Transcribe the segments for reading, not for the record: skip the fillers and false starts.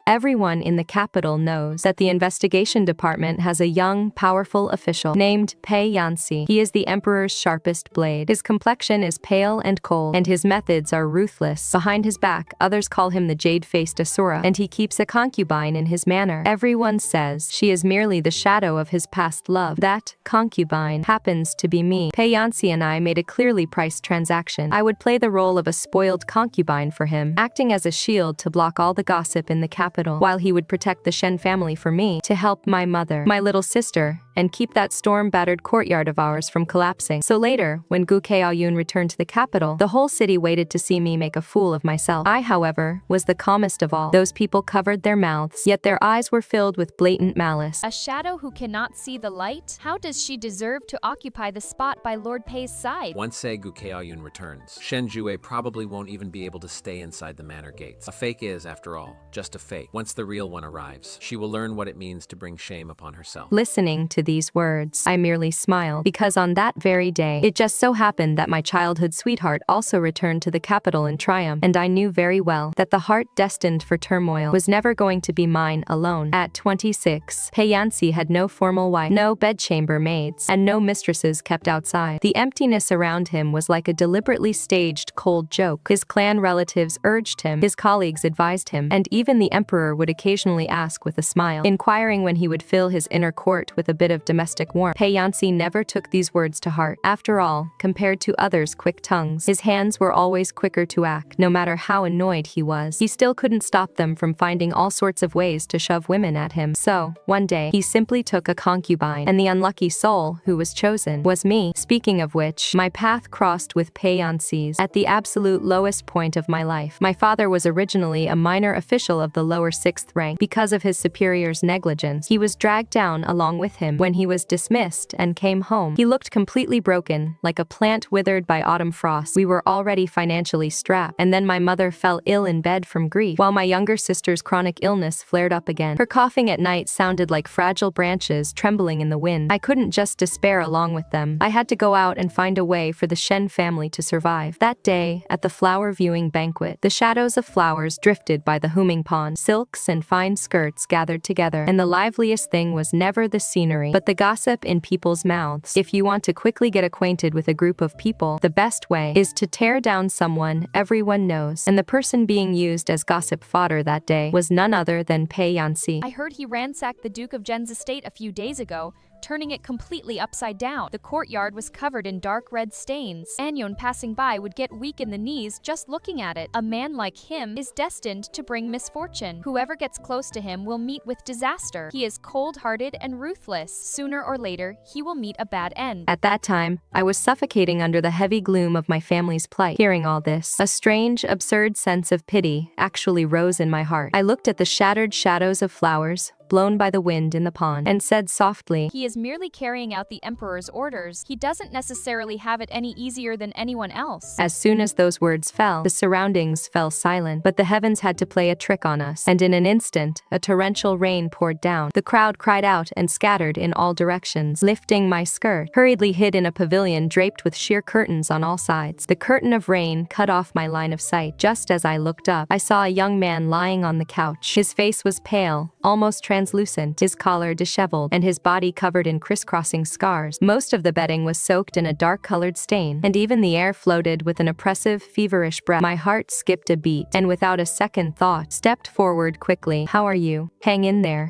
Everyone in the capital knows that the investigation department has a young, powerful official named Pei Yanci. He is the emperor's sharpest blade. His complexion is pale and cold, and his methods are ruthless. Behind his back, others call him the jade-faced Aurora, and he keeps a concubine in his manor. Everyone says she is merely the shadow of his past love. That concubine happens to be me. Pei Yanci and I made a clearly priced transaction. I would play the role of a spoiled concubine for him, acting as a shield to block all the gossip in the capital, while he would protect the Shen family for me, to help my mother, my little sister, and keep that storm-battered courtyard of ours from collapsing. So later, when Chaoyun returned to the capital, the whole city waited to see me make a fool of myself. I, however, was the calmest of all. Those people covered their mouths, yet their eyes were filled with blatant malice. A shadow who cannot see the light? How does she deserve to occupy the spot by Lord Pei's side? Once Chaoyun returns, Shen Zhiwei probably won't even be able to stay inside the manor gates. A fake is, after all, just a fake. Once the real one arrives, she will learn what it means to bring shame upon herself. Listening to these words, I merely smiled, because on that very day, it just so happened that my childhood sweetheart also returned to the capital in triumph, and I knew very well that the heart destined for turmoil was never going to be mine alone. At 26, Pei Yanci had no formal wife, no bedchamber maids, and no mistresses kept outside. The emptiness around him was like a deliberately staged cold joke. His clan relatives urged him, his colleagues advised him, and even the emperor would occasionally ask with a smile, inquiring when he would fill his inner court with a bit of domestic warmth. Pei Yanci never took these words to heart. After all, compared to others' quick tongues, his hands were always quicker to act. No matter how annoyed he was, he still couldn't stop them from finding all sorts of ways to shove women at him. So, one day, he simply took a concubine, and the unlucky soul who was chosen was me. Speaking of which, my path crossed with Pei Yanci's at the absolute lowest point of my life. My father was originally a minor official of the lower 6th rank. Because of his superior's negligence, he was dragged down along with him. When he was dismissed and came home, he looked completely broken, like a plant withered by autumn frost. We were already financially strapped, and then my mother fell ill in bed from grief, while my younger sister's chronic illness flared up again. Her coughing at night sounded like fragile branches trembling in the wind. I couldn't just despair along with them. I had to go out and find a way for the Shen family to survive. That day, at the flower viewing banquet, the shadows of flowers drifted by the humming pond. Silks and fine skirts gathered together, and the liveliest thing was never the scenery, but the gossip in people's mouths. If you want to quickly get acquainted with a group of people, the best way is to tear down someone everyone knows, and the person being used as gossip fodder that day was none other than Pei Yanci. I heard he ransacked the Duke of Zhen's estate a few days ago, turning it completely upside down. The courtyard was covered in dark red stains. Anyone passing by would get weak in the knees just looking at it. A man like him is destined to bring misfortune. Whoever gets close to him will meet with disaster. He is cold-hearted and ruthless. Sooner or later, he will meet a bad end. At that time, I was suffocating under the heavy gloom of my family's plight. Hearing all this, a strange, absurd sense of pity actually rose in my heart. I looked at the shattered shadows of flowers, blown by the wind in the pond, and said softly, "He is merely carrying out the emperor's orders. He doesn't necessarily have it any easier than anyone else." As soon as those words fell, the surroundings fell silent, but the heavens had to play a trick on us, and in an instant, a torrential rain poured down. The crowd cried out and scattered in all directions. Lifting my skirt, hurriedly hid in a pavilion draped with sheer curtains on all sides. The curtain of rain cut off my line of sight. Just as I looked up, I saw a young man lying on the couch. His face was pale, almost translucent, his collar disheveled, and his body covered in crisscrossing scars. Most of the bedding was soaked in a dark-colored stain, and even the air floated with an oppressive, feverish breath. My heart skipped a beat, and without a second thought, stepped forward quickly. "How are you? Hang in there.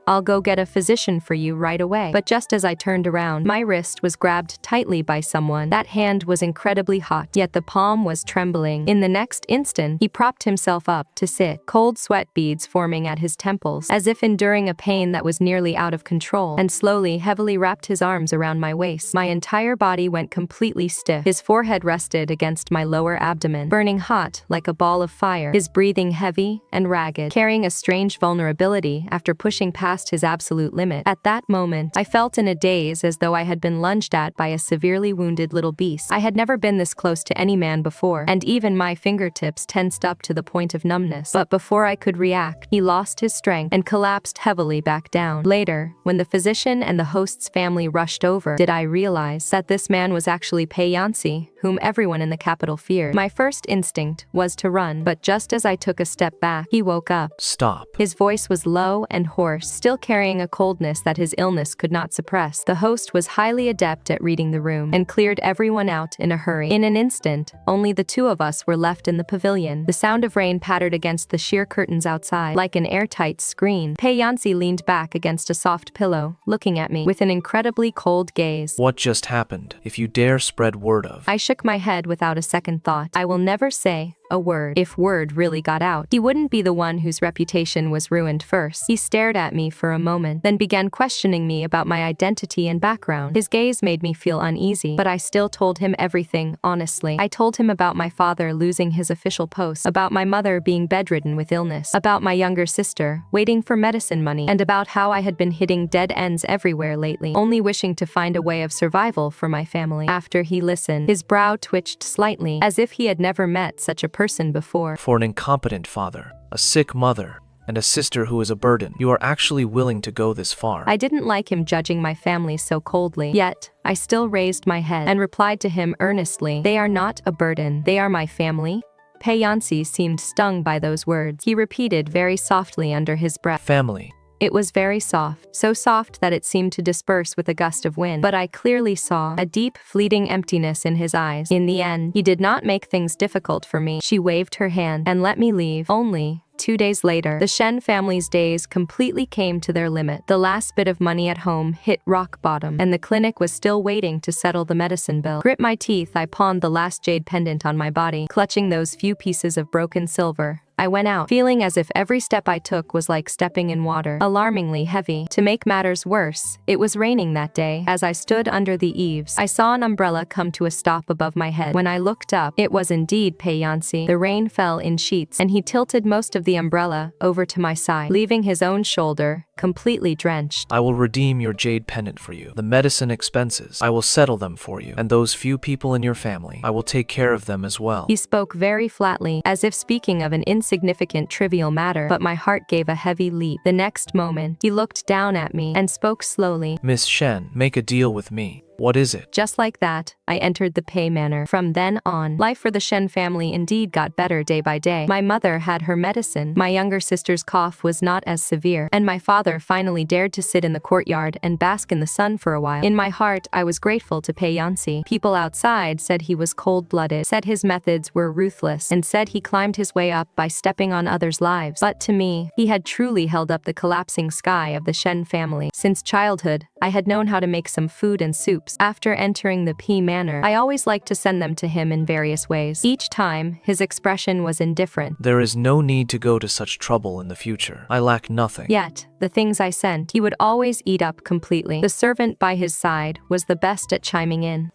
I'll go get a physician for you right away." But just as I turned around, my wrist was grabbed tightly by someone. That hand was incredibly hot, yet the palm was trembling. In the next instant, he propped himself up to sit, cold sweat beads forming at his temples, as if enduring a pain that was nearly out of control, and slowly, heavily wrapped his arms around my waist. My entire body went completely stiff. His forehead rested against my lower abdomen, burning hot like a ball of fire, his breathing heavy and ragged, carrying a strange vulnerability after pushing past his absolute limit. At that moment, I felt in a daze as though I had been lunged at by a severely wounded little beast. I had never been this close to any man before, and even my fingertips tensed up to the point of numbness. But before I could react, he lost his strength and collapsed heavily back down. Later, when the physician and the host's family rushed over, did I realize that this man was actually Pei Yanci, whom everyone in the capital feared. My first instinct was to run, but just as I took a step back, he woke up. Stop. His voice was low and hoarse, still carrying a coldness that his illness could not suppress. The host was highly adept at reading the room and cleared everyone out in a hurry. In an instant, only the two of us were left in the pavilion. The sound of rain pattered against the sheer curtains outside, like an airtight screen. Pei Yanci leaned back against a soft pillow, looking at me with an incredibly cold gaze. What just happened? If you dare spread word of. I shook my head without a second thought. I will never say a word. If word really got out, he wouldn't be the one whose reputation was ruined first. He stared at me for a moment, then began questioning me about my identity and background. His gaze made me feel uneasy, but I still told him everything, honestly. I told him about my father losing his official post, about my mother being bedridden with illness, about my younger sister waiting for medicine money, and about how I had been hitting dead ends everywhere lately, only wishing to find a way of survival for my family. After he listened, his brow twitched slightly, as if he had never met such a person before. For an incompetent father, a sick mother, and a sister who is a burden, you are actually willing to go this far. I didn't like him judging my family so coldly, yet I still raised my head and replied to him earnestly, "They are not a burden, they are my family." Pei Yanci seemed stung by those words. He repeated very softly under his breath, Family. It was very soft, so soft that it seemed to disperse with a gust of wind, but I clearly saw a deep, fleeting emptiness in his eyes. In the end, he did not make things difficult for me. She waved her hand and let me leave. Only 2 days later, the Shen family's days completely came to their limit. The last bit of money at home hit rock bottom, and the clinic was still waiting to settle the medicine bill. Grit my teeth, I pawned the last jade pendant on my body, clutching those few pieces of broken silver. I went out, feeling as if every step I took was like stepping in water, alarmingly heavy. To make matters worse, it was raining that day. As I stood under the eaves, I saw an umbrella come to a stop above my head. When I looked up, it was indeed Pei Yanci. The rain fell in sheets, and he tilted most of the umbrella over to my side, leaving his own shoulder completely drenched. I will redeem your jade pendant for you. The medicine expenses, I will settle them for you. And those few people in your family, I will take care of them as well. He spoke very flatly, as if speaking of an insignificant trivial matter, but my heart gave a heavy leap. The next moment, he looked down at me and spoke slowly. Miss Shen, make a deal with me. What is it? Just like that, I entered the Pei Manor. From then on, life for the Shen family indeed got better day by day. My mother had her medicine, my younger sister's cough was not as severe, and my father finally dared to sit in the courtyard and bask in the sun for a while. In my heart, I was grateful to Pei Yanci. People outside said he was cold-blooded, said his methods were ruthless, and said he climbed his way up by stepping on others' lives. But to me, he had truly held up the collapsing sky of the Shen family. Since childhood, I had known how to make some food and soups. After entering the Pei Manor, I always liked to send them to him in various ways. Each time, his expression was indifferent. There is no need to go to such trouble in the future. I lack nothing. Yet, the things I sent, he would always eat up completely. The servant by his side was the best at chiming in.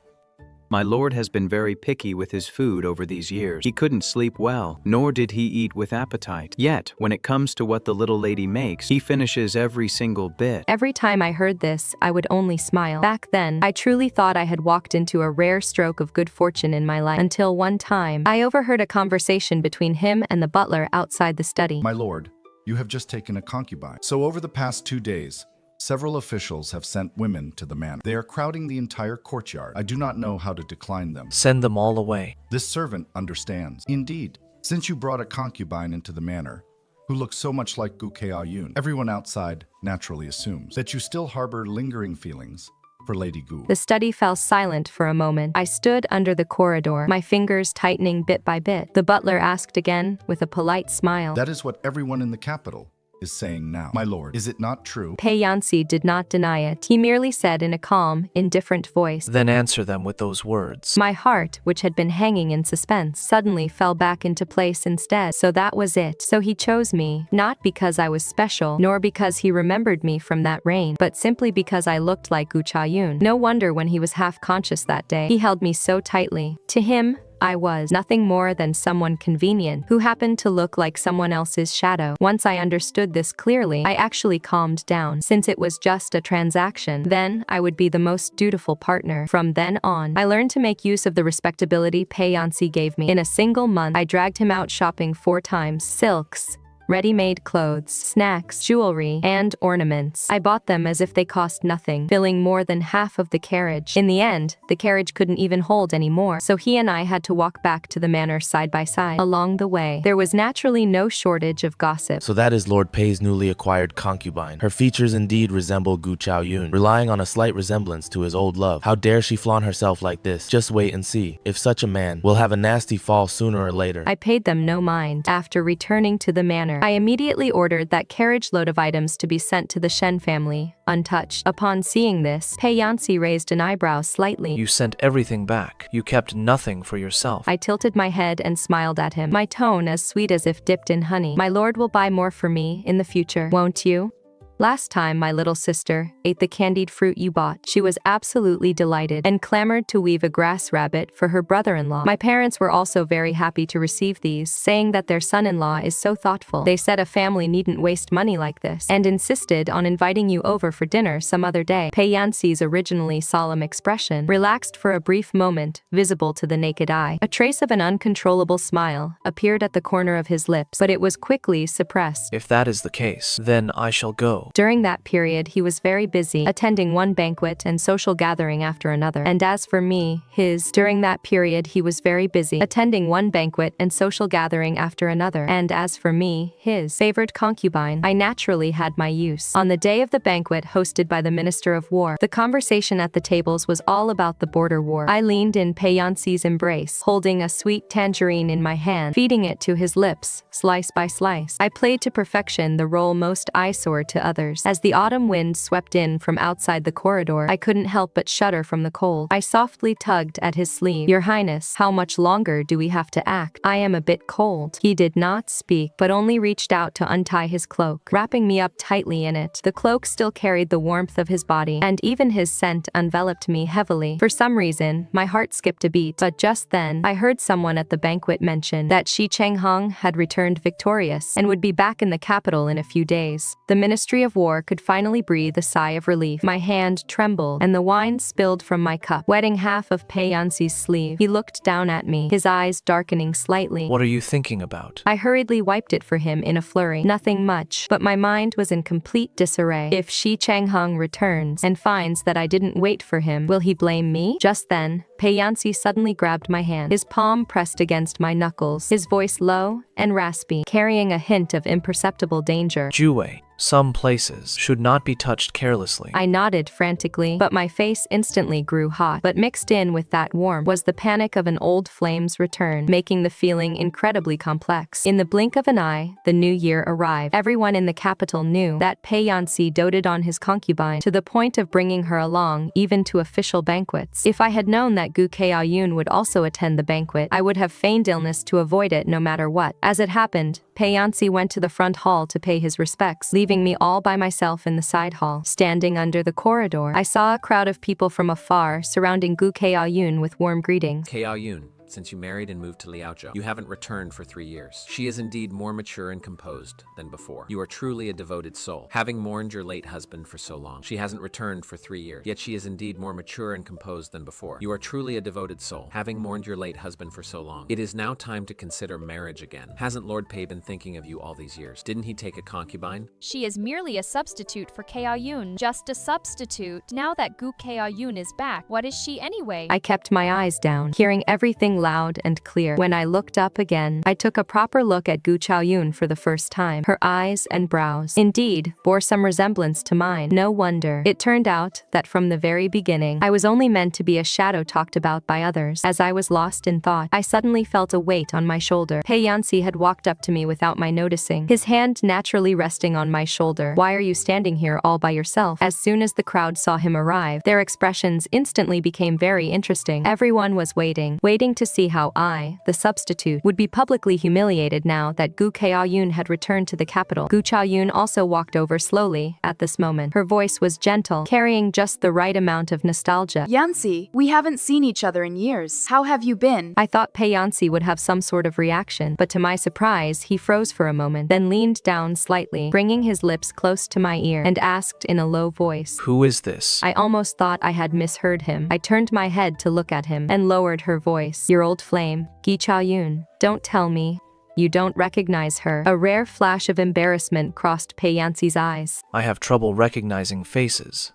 My lord has been very picky with his food over these years. He couldn't sleep well, nor did he eat with appetite. Yet, when it comes to what the little lady makes, he finishes every single bit. Every time I heard this, I would only smile. Back then, I truly thought I had walked into a rare stroke of good fortune in my life, until one time, I overheard a conversation between him and the butler outside the study. My lord, you have just taken a concubine. So over the past 2 days, several officials have sent women to the manor. They are crowding the entire courtyard. I do not know how to decline them. Send them all away. This servant understands. Indeed, since you brought a concubine into the manor, who looks so much like Chaoyun, everyone outside naturally assumes that you still harbor lingering feelings for Lady Gu. The study fell silent for a moment. I stood under the corridor, my fingers tightening bit by bit. The butler asked again, with a polite smile. That is what everyone in the capital is saying now. My lord, is it not true? Pei Yanci did not deny it. He merely said in a calm, indifferent voice. Then answer them with those words. My heart, which had been hanging in suspense, suddenly fell back into place instead. So that was it. So he chose me, not because I was special, nor because he remembered me from that rain, but simply because I looked like Chaoyun. No wonder when he was half conscious that day, he held me so tightly. To him, I was nothing more than someone convenient who happened to look like someone else's shadow. Once I understood this clearly, I actually calmed down. Since it was just a transaction, then I would be the most dutiful partner. From then on, I learned to make use of the respectability Pei Yanci gave me. In a single month, I dragged him out shopping 4 times. Silks, ready-made clothes, snacks, jewelry, and ornaments. I bought them as if they cost nothing, filling more than half of the carriage. In the end, the carriage couldn't even hold any more, so he and I had to walk back to the manor side by side. Along the way, there was naturally no shortage of gossip. So that is Lord Pei's newly acquired concubine. Her features indeed resemble Gu Chaoyun, relying on a slight resemblance to his old love. How dare she flaunt herself like this? Just wait and see. If such a man will have a nasty fall sooner or later. I paid them no mind. After returning to the manor, I immediately ordered that carriage load of items to be sent to the Shen family, untouched. Upon seeing this, Pei Yanci raised an eyebrow slightly. You sent everything back. You kept nothing for yourself. I tilted my head and smiled at him, my tone as sweet as if dipped in honey. My lord will buy more for me in the future, won't you? Last time my little sister ate the candied fruit you bought, she was absolutely delighted and clamored to weave a grass rabbit for her brother-in-law. My parents were also very happy to receive these, saying that their son-in-law is so thoughtful. They said a family needn't waste money like this, and insisted on inviting you over for dinner some other day. Pei Yanci's originally solemn expression relaxed for a brief moment, visible to the naked eye. A trace of an uncontrollable smile appeared at the corner of his lips, but it was quickly suppressed. If that is the case, then I shall go. During that period, he was very busy, attending one banquet and social gathering after another. And as for me, during that period, he was very busy, attending one banquet and social gathering after another. And as for me, his favored concubine, I naturally had my use. On the day of the banquet hosted by the Minister of War, the conversation at the tables was all about the border war. I leaned in Pei Yanci's embrace, holding a sweet tangerine in my hand, feeding it to his lips, slice by slice. I played to perfection the role most eyesore to others. As the autumn wind swept in from outside the corridor, I couldn't help but shudder from the cold. I softly tugged at his sleeve. Your Highness, how much longer do we have to act? I am a bit cold. He did not speak, but only reached out to untie his cloak, wrapping me up tightly in it. The cloak still carried the warmth of his body, and even his scent enveloped me heavily. For some reason, my heart skipped a beat, but just then, I heard someone at the banquet mention that Xie Changheng had returned victorious and would be back in the capital in a few days. The Ministry of War could finally breathe a sigh of relief. My hand trembled, and the wine spilled from my cup, wetting half of Pei Yanci's sleeve. He looked down at me, his eyes darkening slightly. What are you thinking about? I hurriedly wiped it for him in a flurry. Nothing much, but my mind was in complete disarray. If Xie Changheng returns and finds that I didn't wait for him, will he blame me? Just then, Pei Yanci suddenly grabbed my hand, his palm pressed against my knuckles, his voice low and raspy, carrying a hint of imperceptible danger. Zhiwei, some places should not be touched carelessly. I nodded frantically, but my face instantly grew hot. But mixed in with that warmth was the panic of an old flame's return, making the feeling incredibly complex. In the blink of an eye, the new year arrived. Everyone in the capital knew that Pei Yanci doted on his concubine, to the point of bringing her along, even to official banquets. If I had known that Gu Chaoyun would also attend the banquet, I would have feigned illness to avoid it no matter what. As it happened, Pei Yanci went to the front hall to pay his respects, leaving me all by myself in the side hall. Standing under the corridor, I saw a crowd of people from afar surrounding Gu Chaoyun with warm greetings. Chaoyun, since you married and moved to Liaozhou, you haven't returned for 3 years. She is indeed more mature and composed than before. You are truly a devoted soul. Having mourned your late husband for so long, she hasn't returned for 3 years, yet she is indeed more mature and composed than before. You are truly a devoted soul. Having mourned your late husband for so long, it is now time to consider marriage again. Hasn't Lord Pei been thinking of you all these years? Didn't he take a concubine? She is merely a substitute for Chaoyun. Just a substitute. Now that Gu Chaoyun is back, what is she anyway? I kept my eyes down, hearing everything loud and clear. When I looked up again, I took a proper look at Gu Chaoyun for the first time. Her eyes and brows, indeed, bore some resemblance to mine. No wonder. It turned out that from the very beginning, I was only meant to be a shadow talked about by others. As I was lost in thought, I suddenly felt a weight on my shoulder. Pei Yanci had walked up to me without my noticing, his hand naturally resting on my shoulder. Why are you standing here all by yourself? As soon as the crowd saw him arrive, their expressions instantly became very interesting. Everyone was waiting to see how I, the substitute, would be publicly humiliated now that Gu Chaoyun had returned to the capital. Gu Chaoyun also walked over slowly at this moment. Her voice was gentle, carrying just the right amount of nostalgia. Yanci, we haven't seen each other in years. How have you been? I thought Pei Yanci would have some sort of reaction, but to my surprise, he froze for a moment, then leaned down slightly, bringing his lips close to my ear, and asked in a low voice, Who is this? I almost thought I had misheard him. I turned my head to look at him, and lowered her voice. Your old flame, Gi Chaoyun. Don't tell me. You don't recognize her. A rare flash of embarrassment crossed Pei Yanci's eyes. I have trouble recognizing faces.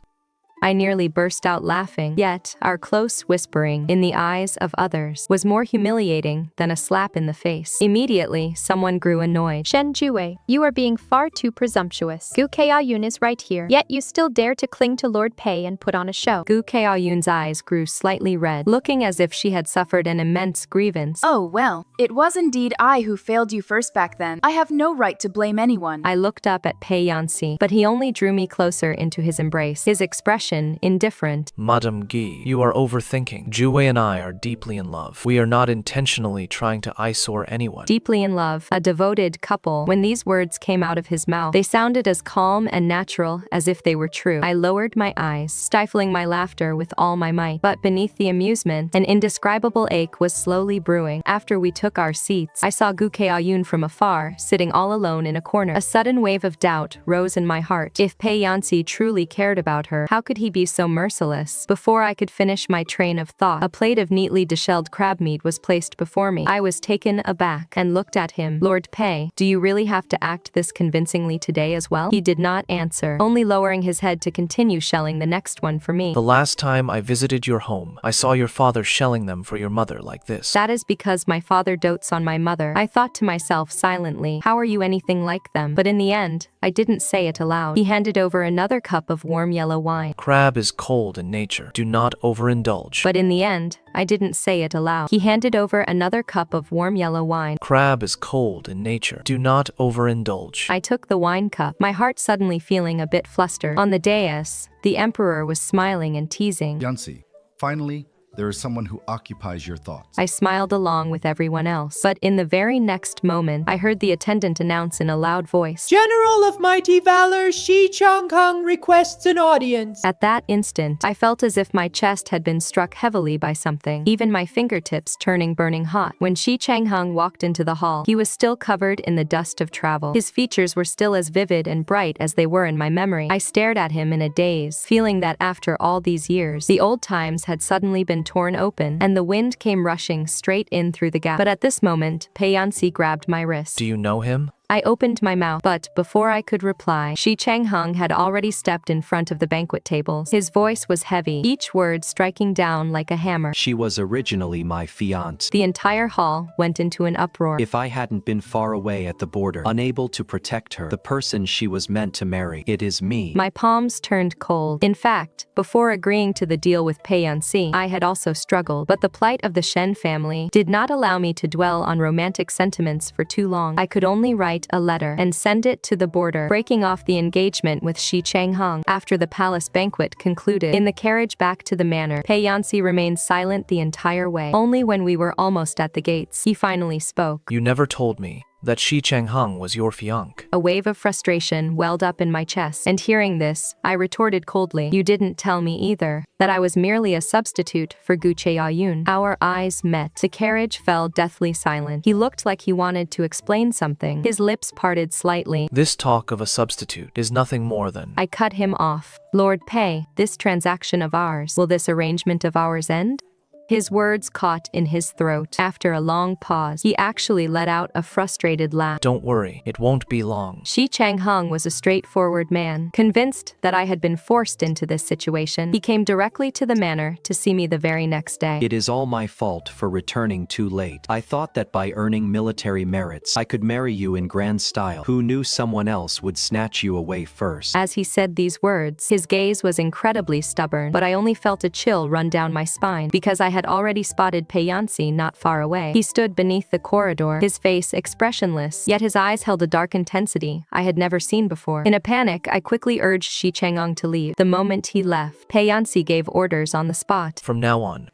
I nearly burst out laughing, yet our close whispering in the eyes of others was more humiliating than a slap in the face. Immediately, someone grew annoyed. Shen Zhiwei, you are being far too presumptuous. Gu Chaoyun is right here, yet you still dare to cling to Lord Pei and put on a show. Gu Chaoyun's eyes grew slightly red, looking as if she had suffered an immense grievance. Oh well, it was indeed I who failed you first back then. I have no right to blame anyone. I looked up at Pei Yanci, but he only drew me closer into his embrace, his expression indifferent. Madame Guy, you are overthinking. Zhiwei and I are deeply in love. We are not intentionally trying to eyesore anyone. Deeply in love, a devoted couple. When these words came out of his mouth, they sounded as calm and natural as if they were true. I lowered my eyes, stifling my laughter with all my might. But beneath the amusement, an indescribable ache was slowly brewing. After we took our seats, I saw Gu Chaoyun from afar, sitting all alone in a corner. A sudden wave of doubt rose in my heart. If Pei Yanci truly cared about her, how could he be so merciless? Before I could finish my train of thought, a plate of neatly deshelled crab meat was placed before me. I was taken aback and looked at him. Lord Pei, do you really have to act this convincingly today as well? He did not answer, only lowering his head to continue shelling the next one for me. The last time I visited your home, I saw your father shelling them for your mother like this. That is because my father dotes on my mother. I thought to myself silently, how are you anything like them? But in the end, I didn't say it aloud. He handed over another cup of warm yellow wine. Crab is cold in nature. Do not overindulge. But in the end, I didn't say it aloud. He handed over another cup of warm yellow wine. Crab is cold in nature. Do not overindulge. I took the wine cup, my heart suddenly feeling a bit flustered. On the dais, the emperor was smiling and teasing. Yanci, finally, there is someone who occupies your thoughts. I smiled along with everyone else, but in the very next moment, I heard the attendant announce in a loud voice, General of mighty valor, Xie Changheng requests an audience. At that instant, I felt as if my chest had been struck heavily by something, even my fingertips turning burning hot. When Xie Changheng walked into the hall, he was still covered in the dust of travel. His features were still as vivid and bright as they were in my memory. I stared at him in a daze, feeling that after all these years, the old times had suddenly been torn open, and the wind came rushing straight in through the gap. But at this moment, Pei Yanci grabbed my wrist. Do you know him? I opened my mouth, but before I could reply, Xie Changheng had already stepped in front of the banquet tables. His voice was heavy, each word striking down like a hammer. She was originally my fiancé. The entire hall went into an uproar. If I hadn't been far away at the border, unable to protect her, the person she was meant to marry, it is me. My palms turned cold. In fact, before agreeing to the deal with Pei Yanci, I had also struggled, but the plight of the Shen family did not allow me to dwell on romantic sentiments for too long. I could only write a letter and send it to the border, breaking off the engagement with Xie Changheng. After the palace banquet concluded, in the carriage back to the manor, Pei Yanci remained silent the entire way. Only when we were almost at the gates, he finally spoke. You never told me that Xie Changheng was your fiancé. A wave of frustration welled up in my chest, and hearing this, I retorted coldly, you didn't tell me either, that I was merely a substitute for Gu Chaoyun. Our eyes met. The carriage fell deathly silent. He looked like he wanted to explain something. His lips parted slightly. This talk of a substitute is nothing more than... I cut him off. Lord Pei, this transaction of ours, will this arrangement of ours end? His words caught in his throat. After a long pause, he actually let out a frustrated laugh. Don't worry, it won't be long. Xie Changheng was a straightforward man. Convinced that I had been forced into this situation, he came directly to the manor to see me the very next day. It is all my fault for returning too late. I thought that by earning military merits, I could marry you in grand style. Who knew someone else would snatch you away first? As he said these words, his gaze was incredibly stubborn, but I only felt a chill run down my spine because I had already spotted Pei Yanci not far away. He stood beneath the corridor, his face expressionless, yet his eyes held a dark intensity I had never seen before. In a panic, I quickly urged Xie Changheng to leave. The moment he left, Pei Yanci gave orders on the spot. From now on,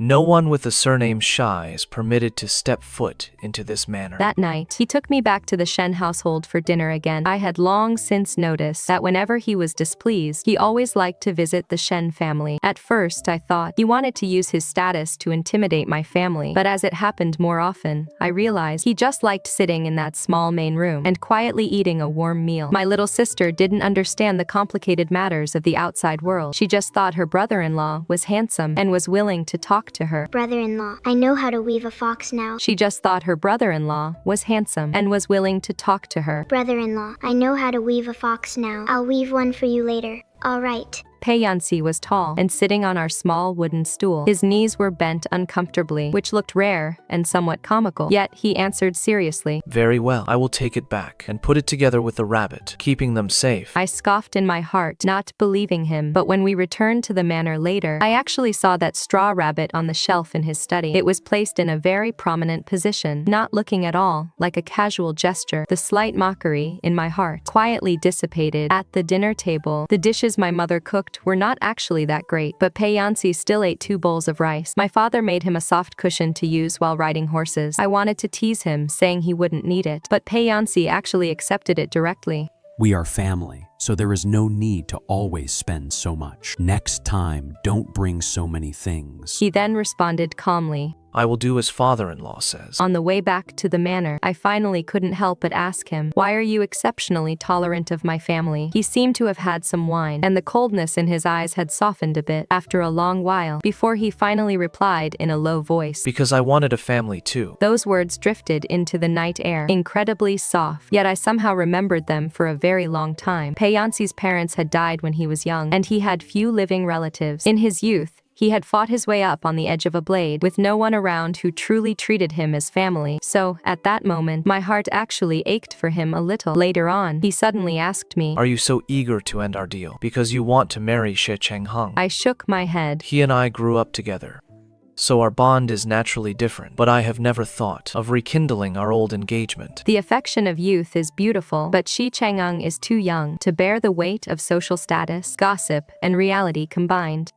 no one with the surname Shai is permitted to step foot into this manor. That night, he took me back to the Shen household for dinner again. I had long since noticed that whenever he was displeased, he always liked to visit the Shen family. At first, I thought he wanted to use his status to intimidate my family, but as it happened more often, I realized he just liked sitting in that small main room and quietly eating a warm meal. My little sister didn't understand the complicated matters of the outside world. She just thought her brother-in-law was handsome and was willing to talk talk to her. Brother-in-law, I know how to weave a fox now. She just thought her brother-in-law was handsome and was willing to talk to her. Brother-in-law, I know how to weave a fox now. I'll weave one for you later. All right. Pei Yanci was tall and sitting on our small wooden stool. His knees were bent uncomfortably, which looked rare and somewhat comical. Yet he answered seriously. Very well, I will take it back and put it together with the rabbit, keeping them safe. I scoffed in my heart, not believing him, but when we returned to the manor later, I actually saw that straw rabbit on the shelf in his study. It was placed in a very prominent position, not looking at all like a casual gesture. The slight mockery in my heart quietly dissipated. At the dinner table, the dishes my mother cooked were not actually that great, but Pei Yanci still ate 2 bowls of rice. My father made him a soft cushion to use while riding horses. I wanted to tease him, saying he wouldn't need it, but Pei Yanci actually accepted it directly. We are family, so there is no need to always spend so much. Next time, don't bring so many things. He then responded calmly. I will do as father-in-law says. On the way back to the manor, I finally couldn't help but ask him, why are you exceptionally tolerant of my family? He seemed to have had some wine, and the coldness in his eyes had softened a bit after a long while, before he finally replied in a low voice. Because I wanted a family too. Those words drifted into the night air, incredibly soft, yet I somehow remembered them for a very long time. Pei Yanci's parents had died when he was young, and he had few living relatives. In his youth, he had fought his way up on the edge of a blade, with no one around who truly treated him as family. So, at that moment, my heart actually ached for him a little. Later on, he suddenly asked me, Are you so eager to end our deal? Because you want to marry Xie Changheng? I shook my head. He and I grew up together, so our bond is naturally different, but I have never thought of rekindling our old engagement. The affection of youth is beautiful, but Xie Changheng is too young to bear the weight of social status, gossip, and reality combined.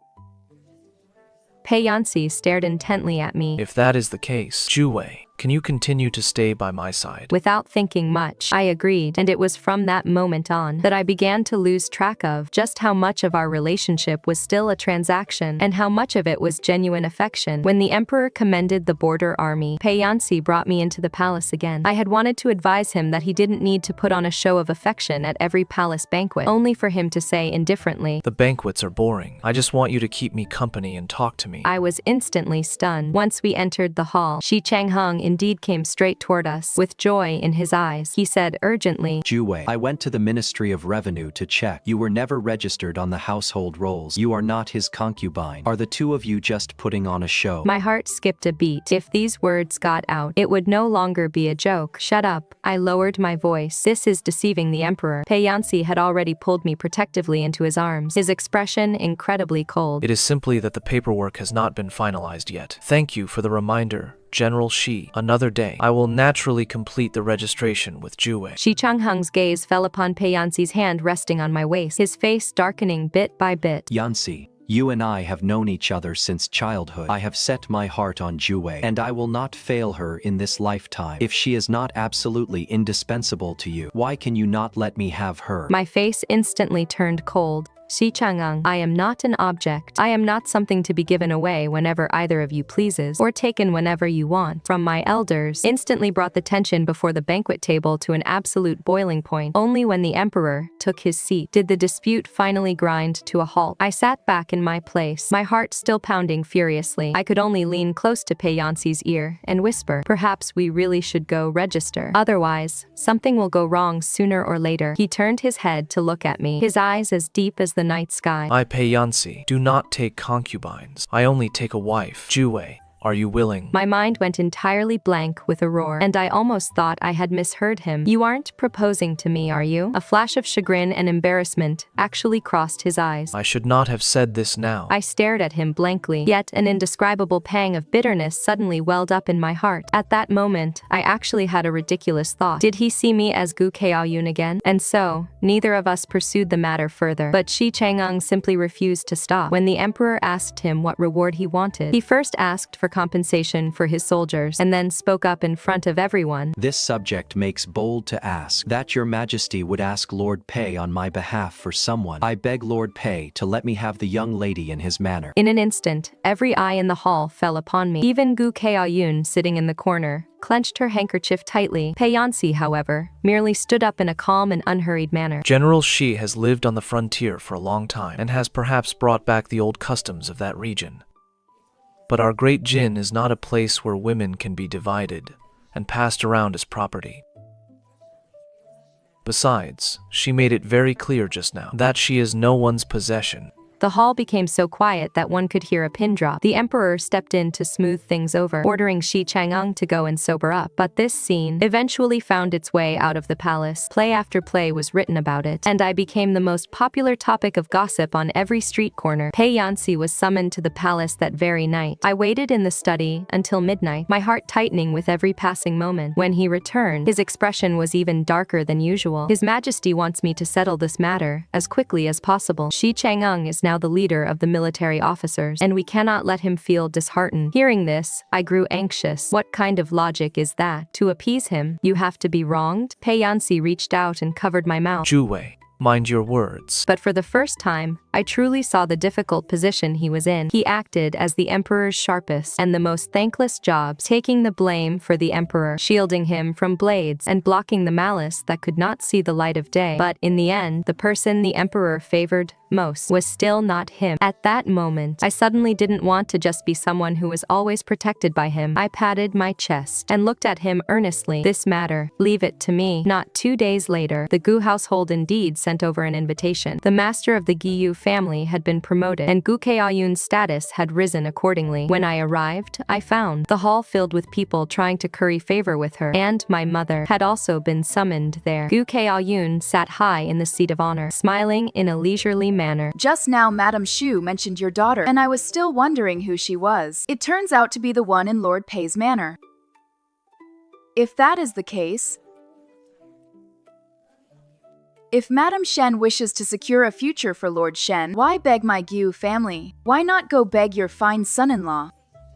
Pei Yanci stared intently at me. If that is the case, Zhiwei, can you continue to stay by my side? Without thinking much, I agreed, and it was from that moment on that I began to lose track of just how much of our relationship was still a transaction and how much of it was genuine affection. When the emperor commended the border army, Pei Yanci brought me into the palace again. I had wanted to advise him that he didn't need to put on a show of affection at every palace banquet, only for him to say indifferently, The banquets are boring. I just want you to keep me company and talk to me. I was instantly stunned. Once we entered the hall, Xie Changheng indeed came straight toward us. With joy in his eyes, he said urgently, Zhiwei, I went to the Ministry of Revenue to check. You were never registered on the household rolls. You are not his concubine. Are the two of you just putting on a show? My heart skipped a beat. If these words got out, it would no longer be a joke. Shut up. I lowered my voice. This is deceiving the emperor. Pei Yanci had already pulled me protectively into his arms, his expression incredibly cold. It is simply that the paperwork has not been finalized yet. Thank you for the reminder, General Xi. Another day, I will naturally complete the registration with Zhiwei. Xie Changheng's gaze fell upon Pei Yanci's hand resting on my waist, his face darkening bit by bit. Yanci, you and I have known each other since childhood. I have set my heart on Zhiwei, and I will not fail her in this lifetime. If she is not absolutely indispensable to you, why can you not let me have her? My face instantly turned cold. Xie Changheng, I am not an object. I am not something to be given away whenever either of you pleases, or taken whenever you want. From my elders, instantly brought the tension before the banquet table to an absolute boiling point. Only when the emperor took his seat did the dispute finally grind to a halt. I sat back in my place, my heart still pounding furiously. I could only lean close to Pei Yanci's ear and whisper, perhaps we really should go register. Otherwise, something will go wrong sooner or later. He turned his head to look at me, his eyes as deep as the night sky. I, Pei Yanci, do not take concubines. I only take a wife. Zhiwei, are you willing? My mind went entirely blank with a roar, and I almost thought I had misheard him. You aren't proposing to me, are you? A flash of chagrin and embarrassment actually crossed his eyes. I should not have said this now. I stared at him blankly, yet an indescribable pang of bitterness suddenly welled up in my heart. At that moment, I actually had a ridiculous thought. Did he see me as Gu Chaoyun again? And so, neither of us pursued the matter further. But Xie Changheng simply refused to stop. When the emperor asked him what reward he wanted, he first asked for compensation for his soldiers, and then spoke up in front of everyone. This subject makes bold to ask that your majesty would ask Lord Pei on my behalf for someone. I beg Lord Pei to let me have the young lady in his manor. In an instant, every eye in the hall fell upon me. Even Gu Chaoyun, sitting in the corner, clenched her handkerchief tightly. Pei Yanci, however, merely stood up in a calm and unhurried manner. General Xi has lived on the frontier for a long time and has perhaps brought back the old customs of that region. But our great Jin is not a place where women can be divided and passed around as property. Besides, she made it very clear just now that she is no one's possession. The hall became so quiet that one could hear a pin drop. The emperor stepped in to smooth things over, ordering Xie Changheng to go and sober up. But this scene eventually found its way out of the palace. Play after play was written about it, and I became the most popular topic of gossip on every street corner. Pei Yanci was summoned to the palace that very night. I waited in the study until midnight, my heart tightening with every passing moment. When he returned, his expression was even darker than usual. His Majesty wants me to settle this matter as quickly as possible. Xie Changheng is now the leader of the military officers, and we cannot let him feel disheartened. Hearing this, I grew anxious. What kind of logic is that? To appease him, you have to be wronged? Pei Yanci reached out and covered my mouth. Zhiwei, mind your words. But for the first time, I truly saw the difficult position he was in. He acted as the emperor's sharpest and the most thankless jobs, taking the blame for the emperor, shielding him from blades, and blocking the malice that could not see the light of day. But in the end, the person the emperor favored most was still not him. At that moment, I suddenly didn't want to just be someone who was always protected by him. I patted my chest and looked at him earnestly. This matter, leave it to me. Not 2 days later, the Gu household indeed sent over an invitation. The master of the Giyu family had been promoted, and Gu Chaoyun's status had risen accordingly. When I arrived, I found the hall filled with people trying to curry favor with her, and my mother had also been summoned there. Gu Chaoyun sat high in the seat of honor, smiling in a leisurely manner. Just now Madame Shu mentioned your daughter, and I was still wondering who she was. It turns out to be the one in Lord Pei's manor. If that is the case, if Madame Shen wishes to secure a future for Lord Shen, why beg my Giyu family? Why not go beg your fine son-in-law?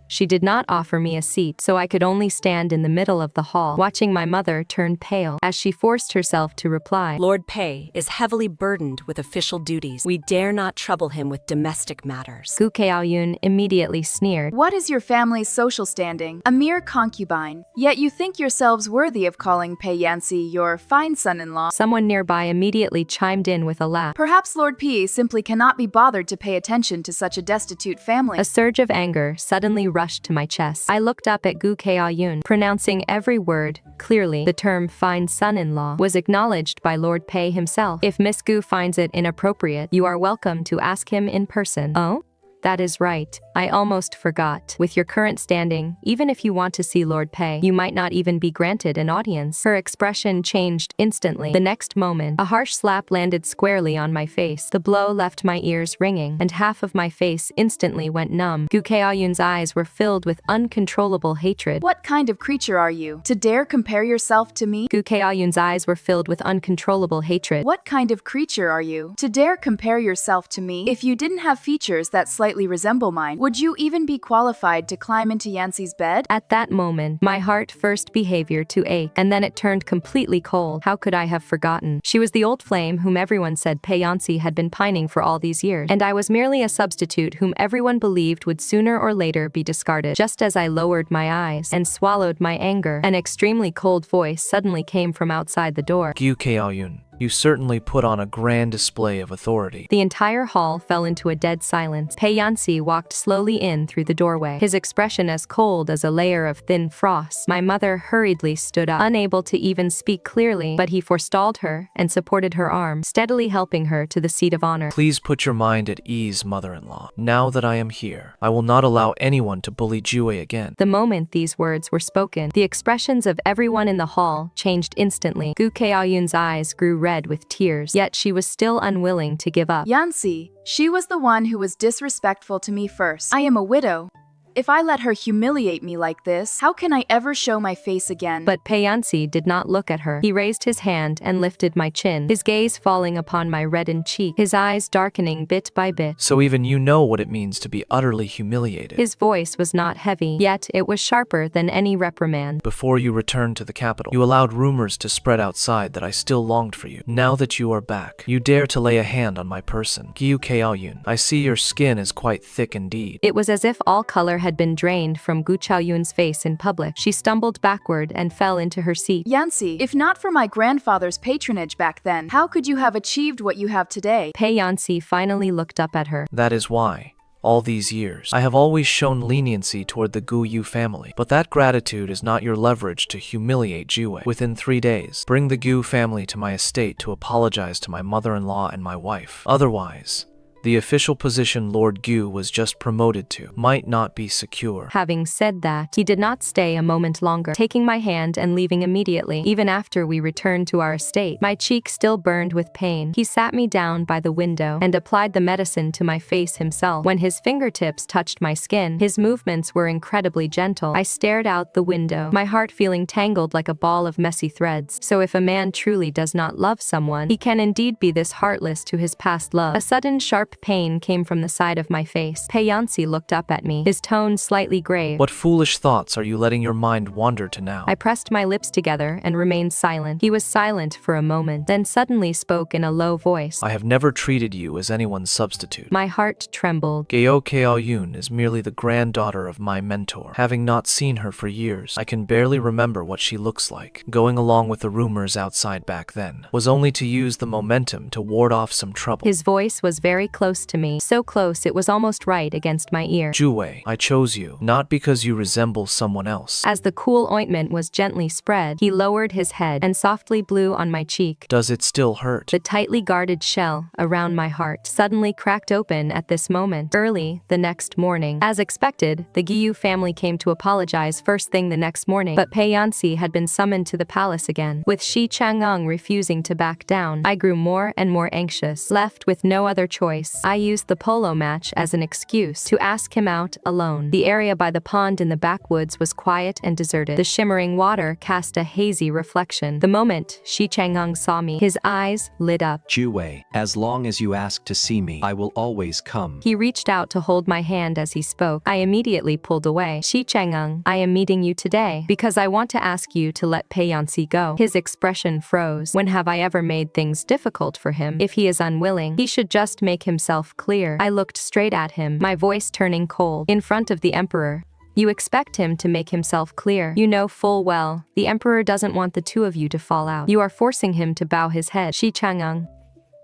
She did not offer me a seat, so I could only stand in the middle of the hall, watching my mother turn pale as she forced herself to reply. Lord Pei is heavily burdened with official duties. We dare not trouble him with domestic matters. Gu Chaoyun immediately sneered. What is your family's social standing? A mere concubine. Yet you think yourselves worthy of calling Pei Yanci your fine son-in-law. Someone nearby immediately chimed in with a laugh. Perhaps Lord Pei simply cannot be bothered to pay attention to such a destitute family. A surge of anger suddenly rushed to my chest. I looked up at Gu Chaoyun, pronouncing every word clearly. The term fine son-in-law was acknowledged by Lord Pei himself. If Miss Gu finds it inappropriate, you are welcome to ask him in person. Oh? That is right. I almost forgot. With your current standing, even if you want to see Lord Pei, you might not even be granted an audience. Her expression changed instantly. The next moment, a harsh slap landed squarely on my face. The blow left my ears ringing, and half of my face instantly went numb. Gu Chaoyun's eyes were filled with uncontrollable hatred. What kind of creature are you, to dare compare yourself to me? Gu Chaoyun's eyes were filled with uncontrollable hatred. What kind of creature are you, to dare compare yourself to me? If you didn't have features that slightly resemble mine, would you even be qualified to climb into Yanci's bed? At that moment, my heart first behavior to ache, and then it turned completely cold. How could I have forgotten? She was the old flame whom everyone said Pei Yanci had been pining for all these years, and I was merely a substitute whom everyone believed would sooner or later be discarded. Just as I lowered my eyes and swallowed my anger, an extremely cold voice suddenly came from outside the door. Gu Chaoyun, you certainly put on a grand display of authority. The entire hall fell into a dead silence. Pei Yanci walked slowly in through the doorway, his expression as cold as a layer of thin frost. My mother hurriedly stood up, unable to even speak clearly, but he forestalled her and supported her arm, steadily helping her to the seat of honor. Please put your mind at ease, mother-in-law. Now that I am here, I will not allow anyone to bully Zhiwei again. The moment these words were spoken, the expressions of everyone in the hall changed instantly. Gu Chaoyun's eyes grew red with tears, yet she was still unwilling to give up. Yanci, she was the one who was disrespectful to me first. I am a widow. If I let her humiliate me like this, how can I ever show my face again? But Pei Yanci did not look at her. He raised his hand and lifted my chin, his gaze falling upon my reddened cheek, his eyes darkening bit by bit. So even you know what it means to be utterly humiliated. His voice was not heavy, yet it was sharper than any reprimand. Before you returned to the capital, you allowed rumors to spread outside that I still longed for you. Now that you are back, you dare to lay a hand on my person. Gu Chaoyun, I see your skin is quite thick indeed. It was as if all color had been drained from Gu Chaoyun's face in public. She stumbled backward and fell into her seat. Yanci, if not for my grandfather's patronage back then, how could you have achieved what you have today? Pei Yanci finally looked up at her. That is why. all these years. I have always shown leniency toward the Gu Yu family, but that gratitude is not your leverage to humiliate Zhiwei. Within 3 days, bring the Gu family to my estate to apologize to my mother-in-law and my wife. Otherwise, the official position Lord Gu was just promoted to might not be secure. Having said that, he did not stay a moment longer, taking my hand and leaving immediately. Even after we returned to our estate, my cheek still burned with pain. He sat me down by the window and applied the medicine to my face himself. When his fingertips touched my skin, his movements were incredibly gentle. I stared out the window, my heart feeling tangled like a ball of messy threads. So if a man truly does not love someone, he can indeed be this heartless to his past love. A sudden sharp pain came from the side of my face. Pei Yanci looked up at me, his tone slightly grave. What foolish thoughts are you letting your mind wander to now? I pressed my lips together and remained silent. He was silent for a moment, then suddenly spoke in a low voice. I have never treated you as anyone's substitute. My heart trembled. Chaoyun is merely the granddaughter of my mentor. Having not seen her for years, I can barely remember what she looks like. Going along with the rumors outside back then was only to use the momentum to ward off some trouble. His voice was very close to me, so close it was almost right against my ear. Zhiwei, I chose you, not because you resemble someone else. As the cool ointment was gently spread, he lowered his head and softly blew on my cheek. Does it still hurt? The tightly guarded shell around my heart suddenly cracked open at this moment. Early the next morning, as expected, the Giyu family came to apologize first thing the next morning, but Pei Yanci had been summoned to the palace again. With Xie Changheng refusing to back down, I grew more and more anxious. Left with no other choice, I used the polo match as an excuse to ask him out alone. The area by the pond in the backwoods was quiet and deserted. The shimmering water cast a hazy reflection. The moment Xie Changheng saw me, his eyes lit up. Zhiwei, as long as you ask to see me, I will always come. He reached out to hold my hand as he spoke. I immediately pulled away. Xie Changheng, I am meeting you today because I want to ask you to let Pei Yanci go. His expression froze. When have I ever made things difficult for him? If he is unwilling, he should just make himself clear. I looked straight at him, my voice turning cold. In front of the emperor, you expect him to make himself clear. You know full well, the emperor doesn't want the two of you to fall out. You are forcing him to bow his head. Xie Changheng,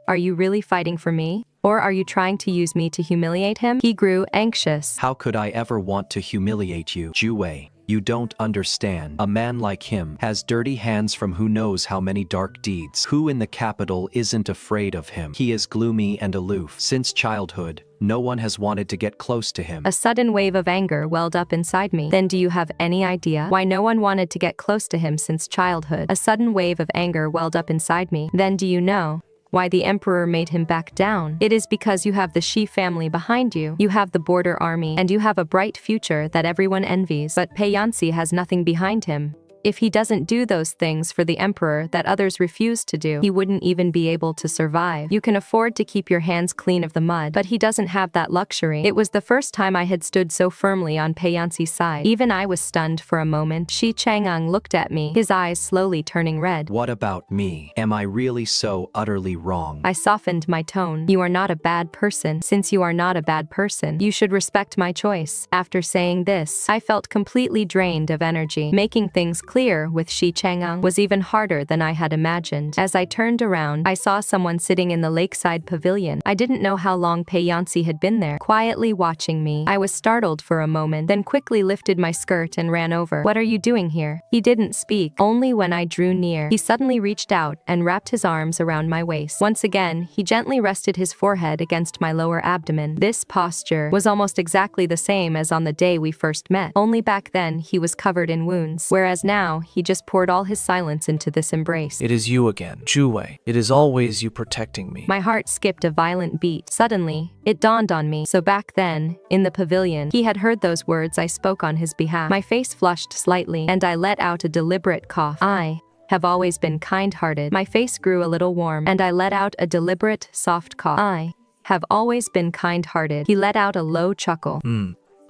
are you really fighting for me? Or are you trying to use me to humiliate him? He grew anxious. How could I ever want to humiliate you, Zhiwei? You don't understand. A man like him has dirty hands from who knows how many dark deeds. Who in the capital isn't afraid of him? He is gloomy and aloof. Since childhood, no one has wanted to get close to him. A sudden wave of anger welled up inside me. Then do you have any idea why no one wanted to get close to him since childhood? A sudden wave of anger welled up inside me. Then do you know why the emperor made him back down? It is because you have the Xi family behind you. You have the border army, and you have a bright future that everyone envies. But Pei Yanci has nothing behind him. If he doesn't do those things for the emperor that others refuse to do, he wouldn't even be able to survive. You can afford to keep your hands clean of the mud, but he doesn't have that luxury. It was the first time I had stood so firmly on Pei Yanci's side. Even I was stunned for a moment. Xie Changheng looked at me, his eyes slowly turning red. What about me? Am I really so utterly wrong? I softened my tone. You are not a bad person. Since you are not a bad person, you should respect my choice. After saying this, I felt completely drained of energy. Making things clear with Xie Changheng was even harder than I had imagined. As I turned around, I saw someone sitting in the lakeside pavilion. I didn't know how long Pei Yanci had been there, quietly watching me. I was startled for a moment, then quickly lifted my skirt and ran over. What are you doing here? He didn't speak. Only when I drew near, he suddenly reached out and wrapped his arms around my waist. Once again, he gently rested his forehead against my lower abdomen. This posture was almost exactly the same as on the day we first met. Only back then, he was covered in wounds, whereas now, he just poured all his silence into this embrace. It is you again, Zhiwei. It is always you protecting me. My heart skipped a violent beat. Suddenly, it dawned on me. So back then, in the pavilion, he had heard those words I spoke on his behalf. My face flushed slightly, and I let out a deliberate cough. I have always been kind-hearted. My face grew a little warm, and I let out a deliberate, soft cough. I have always been kind-hearted. He let out a low chuckle.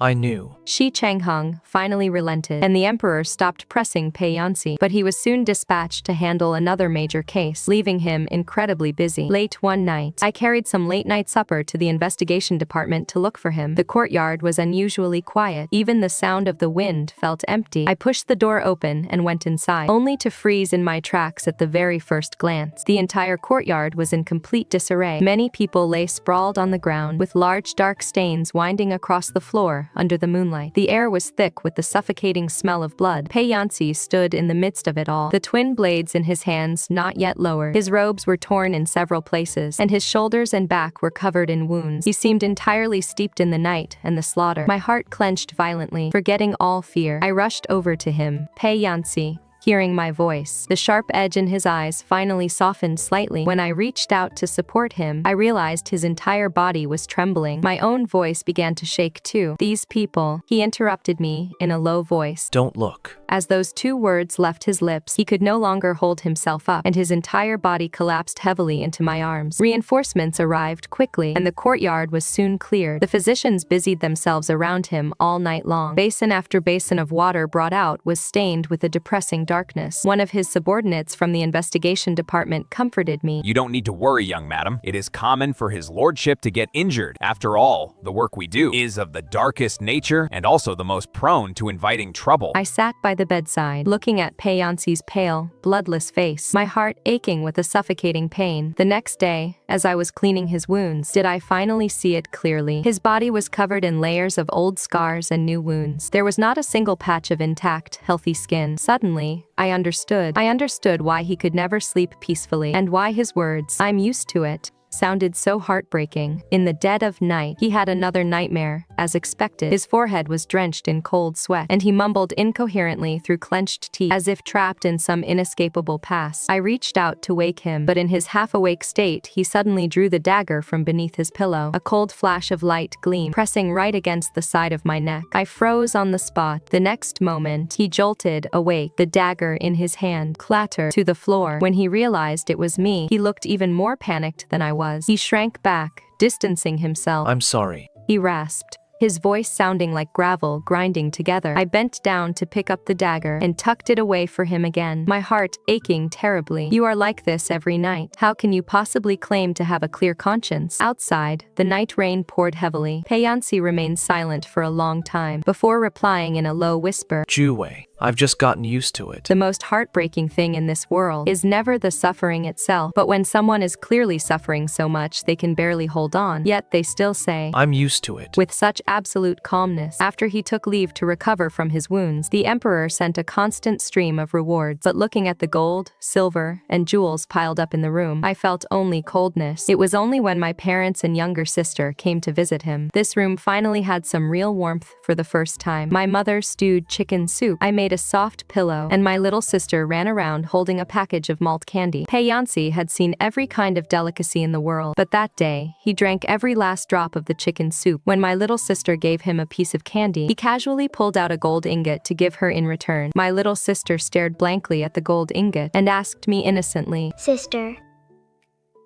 I knew. Xie Changheng finally relented, and the emperor stopped pressing Pei Yanci, but he was soon dispatched to handle another major case, leaving him incredibly busy. Late one night, I carried some late-night supper to the investigation department to look for him. The courtyard was unusually quiet. Even the sound of the wind felt empty. I pushed the door open and went inside, only to freeze in my tracks at the very first glance. The entire courtyard was in complete disarray. Many people lay sprawled on the ground, with large dark stains winding across the floor under the moonlight. The air was thick with the suffocating smell of blood. Pei Yanci stood in the midst of it all, the twin blades in his hands not yet lowered. His robes were torn in several places, and his shoulders and back were covered in wounds. He seemed entirely steeped in the night and the slaughter. My heart clenched violently. Forgetting all fear, I rushed over to him. Pei Yanci. Hearing my voice, the sharp edge in his eyes finally softened slightly. When I reached out to support him, I realized his entire body was trembling. My own voice began to shake too. These people, he interrupted me in a low voice. Don't look. As those two words left his lips, he could no longer hold himself up, and his entire body collapsed heavily into my arms. Reinforcements arrived quickly, and the courtyard was soon cleared. The physicians busied themselves around him all night long. Basin after basin of water brought out was stained with a depressing darkness. One of his subordinates from the investigation department comforted me. You don't need to worry, young madam. It is common for his lordship to get injured. After all, the work we do is of the darkest nature and also the most prone to inviting trouble. I sat by the bedside, looking at Pei Yanci's pale, bloodless face, my heart aching with a suffocating pain. The next day, as I was cleaning his wounds, did I finally see it clearly. His body was covered in layers of old scars and new wounds. There was not a single patch of intact, healthy skin. Suddenly, I understood. I understood why he could never sleep peacefully, and why his words, "I'm used to it," sounded so heartbreaking. In the dead of night, he had another nightmare. As expected, his forehead was drenched in cold sweat, and he mumbled incoherently through clenched teeth, as if trapped in some inescapable past. I reached out to wake him, but in his half-awake state, he suddenly drew the dagger from beneath his pillow. A cold flash of light gleamed, pressing right against the side of my neck. I froze on the spot. The next moment, he jolted awake, the dagger in his hand clattered to the floor. When he realized it was me, he looked even more panicked than I was. He shrank back, distancing himself. I'm sorry. He rasped, his voice sounding like gravel grinding together. I bent down to pick up the dagger and tucked it away for him again, my heart aching terribly. You are like this every night. How can you possibly claim to have a clear conscience? Outside, the night rain poured heavily. Pei Yanci remained silent for a long time, before replying in a low whisper. Zhiwei, I've just gotten used to it. The most heartbreaking thing in this world is never the suffering itself, but when someone is clearly suffering so much they can barely hold on, yet they still say, I'm used to it. With such absolute calmness. After he took leave to recover from his wounds, the emperor sent a constant stream of rewards, but looking at the gold, silver, and jewels piled up in the room, I felt only coldness. It was only when my parents and younger sister came to visit him. This room finally had some real warmth for the first time. My mother stewed chicken soup. I made a soft pillow, and my little sister ran around holding a package of malt candy. Pei Yanci had seen every kind of delicacy in the world, but that day, he drank every last drop of the chicken soup. When my little sister gave him a piece of candy, he casually pulled out a gold ingot to give her in return. My little sister stared blankly at the gold ingot and asked me innocently, Sister,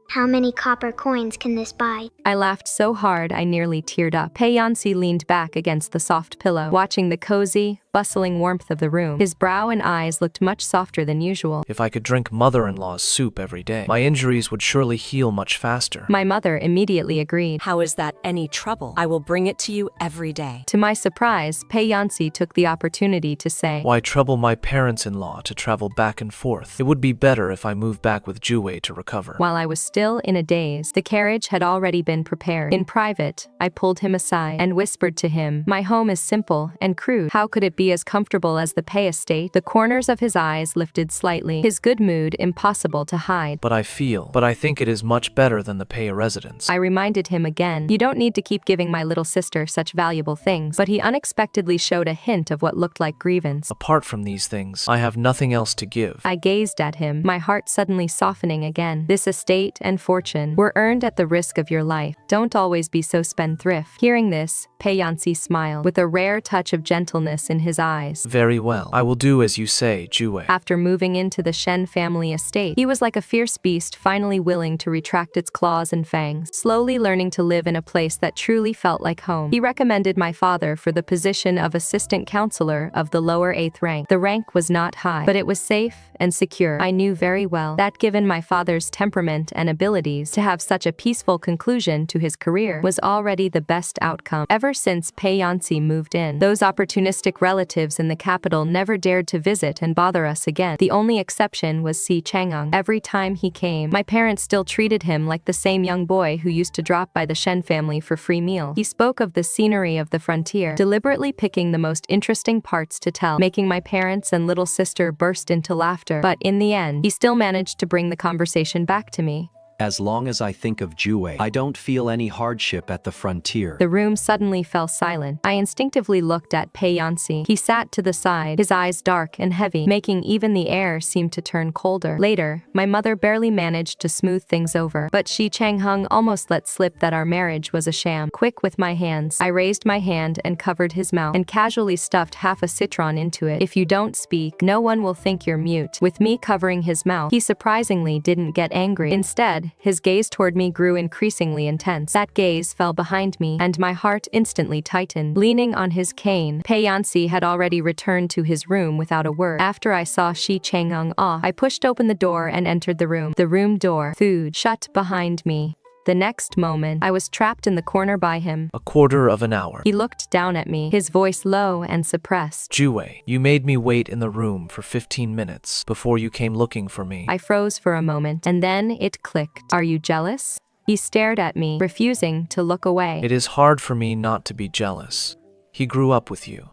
how many copper coins can this buy? I laughed so hard I nearly teared up. Pei Yanci leaned back against the soft pillow, watching the cozy, bustling warmth of the room. His brow and eyes looked much softer than usual. If I could drink mother-in-law's soup every day, my injuries would surely heal much faster. My mother immediately agreed. How is that any trouble? I will bring it to you every day. To my surprise, Pei Yanci took the opportunity to say, Why trouble my parents-in-law to travel back and forth? It would be better if I moved back with Zhiwei to recover. While I was still in a daze, the carriage had already been prepared. In private, I pulled him aside and whispered to him, My home is simple and crude. How could it be as comfortable as the Pei estate? The corners of his eyes lifted slightly, his good mood impossible to hide. But I think it is much better than the Pei residence. I reminded him again, You don't need to keep giving my little sister such valuable things. But he unexpectedly showed a hint of what looked like grievance. Apart from these things, I have nothing else to give. I gazed at him, my heart suddenly softening again. This estate and fortune were earned at the risk of your life. Don't always be so spendthrift. Hearing this, Pei Yanci smiled, with a rare touch of gentleness in his his eyes. Very well. I will do as you say, Zhiwei. After moving into the Shen family estate, he was like a fierce beast finally willing to retract its claws and fangs, slowly learning to live in a place that truly felt like home. He recommended my father for the position of assistant counselor of the lower 8th rank. The rank was not high, but it was safe and secure. I knew very well that given my father's temperament and abilities, to have such a peaceful conclusion to his career was already the best outcome. Ever since Pei Yanci moved in, those opportunistic relatives in the capital never dared to visit and bother us again. The only exception was Xie Changheng. Every time he came, my parents still treated him like the same young boy who used to drop by the Shen family for free meal. He spoke of the scenery of the frontier, deliberately picking the most interesting parts to tell, making my parents and little sister burst into laughter. But in the end, he still managed to bring the conversation back to me. As long as I think of Zhiwei, I don't feel any hardship at the frontier. The room suddenly fell silent. I instinctively looked at Pei Yanci. He sat to the side, his eyes dark and heavy, making even the air seem to turn colder. Later, my mother barely managed to smooth things over, but Xie Changheng almost let slip that our marriage was a sham. Quick with my hands, I raised my hand and covered his mouth, and casually stuffed half a citron into it. If you don't speak, no one will think you're mute. With me covering his mouth, he surprisingly didn't get angry. Instead, his gaze toward me grew increasingly intense. That gaze fell behind me, and my heart instantly tightened. Leaning on his cane, Pei Yanci had already returned to his room without a word. After I saw Xie Changheng off, I pushed open the door and entered the room. The room door, food, shut behind me. The next moment, I was trapped in the corner by him. A quarter of an hour. He looked down at me, his voice low and suppressed. Zhiwei, you made me wait in the room for 15 minutes before you came looking for me. I froze for a moment, and then it clicked. Are you jealous? He stared at me, refusing to look away. It is hard for me not to be jealous. He grew up with you.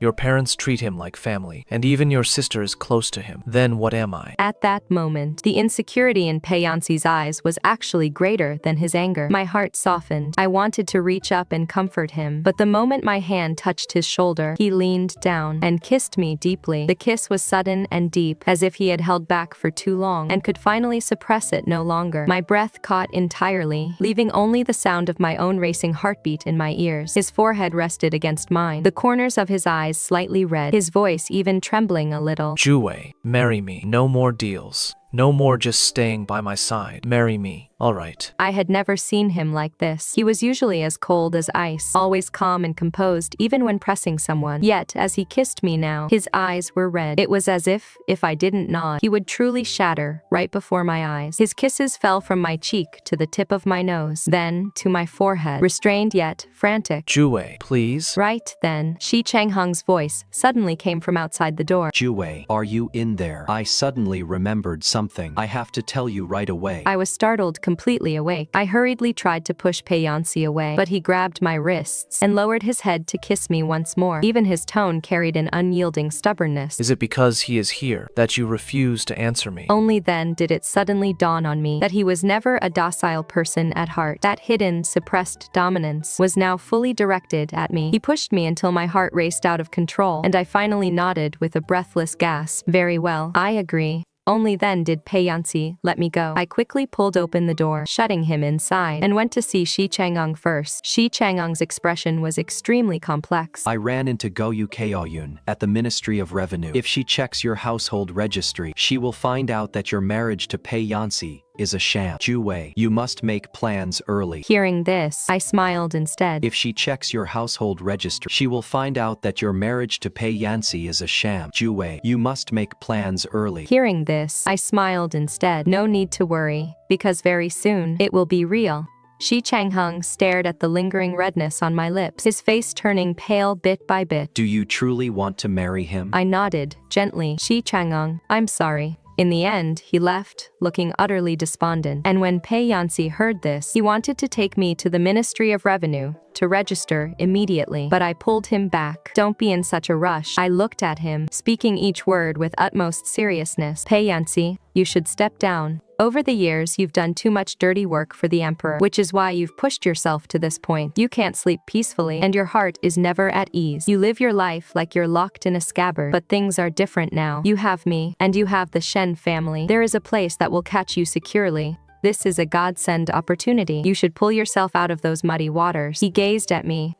Your parents treat him like family, and even your sister is close to him. Then what am I? At that moment, the insecurity in Pei Yanci's eyes was actually greater than his anger. My heart softened. I wanted to reach up and comfort him, but the moment my hand touched his shoulder, he leaned down and kissed me deeply. The kiss was sudden and deep, as if he had held back for too long and could finally suppress it no longer. My breath caught entirely, leaving only the sound of my own racing heartbeat in my ears. His forehead rested against mine, the corners of his eyes slightly red, his voice even trembling a little. Zhiwei, marry me. No more deals. No more just staying by my side. Marry me. All right. I had never seen him like this. He was usually as cold as ice, always calm and composed, even when pressing someone. Yet, as he kissed me now, his eyes were red. It was as if I didn't nod, he would truly shatter right before my eyes. His kisses fell from my cheek to the tip of my nose, then to my forehead, restrained yet frantic. Zhiwei, please. Right then, Xie Changheng's voice suddenly came from outside the door. Zhiwei, are you in there? I suddenly remembered something. I have to tell you right away. I was startled, completely awake. I hurriedly tried to push Pei Yanci away, but he grabbed my wrists and lowered his head to kiss me once more. Even his tone carried an unyielding stubbornness. Is it because he is here that you refuse to answer me? Only then did it suddenly dawn on me that he was never a docile person at heart. That hidden, suppressed dominance was now fully directed at me. He pushed me until my heart raced out of control, and I finally nodded with a breathless gasp. Very well, I agree. Only then did Pei Yanci let me go. I quickly pulled open the door, shutting him inside, and went to see Xie Changheng first. Xie Changheng's expression was extremely complex. I ran into Chaoyun at the Ministry of Revenue. If she checks your household registry, she will find out that your marriage to Pei Yanci is a sham. Zhiwei, you must make plans early. Hearing this, I smiled instead. If she checks your household register, she will find out that your marriage to Pei Yanci is a sham. Zhiwei, you must make plans early. Hearing this, I smiled instead. No need to worry, because very soon, it will be real. Xie Changheng stared at the lingering redness on my lips, his face turning pale bit by bit. Do you truly want to marry him? I nodded, gently. Xie Changheng, I'm sorry. In the end, he left, looking utterly despondent. And when Pei Yanci heard this, he wanted to take me to the Ministry of Revenue to register immediately. But I pulled him back. Don't be in such a rush. I looked at him, speaking each word with utmost seriousness. Pei Yanci, you should step down. Over the years, you've done too much dirty work for the emperor, which is why you've pushed yourself to this point. You can't sleep peacefully, and your heart is never at ease. You live your life like you're locked in a scabbard, but things are different now. You have me, and you have the Shen family. There is a place that will catch you securely. This is a godsend opportunity. You should pull yourself out of those muddy waters. He gazed at me,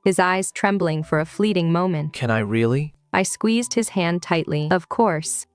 his eyes trembling for a fleeting moment. Can I really? I squeezed his hand tightly. Of course.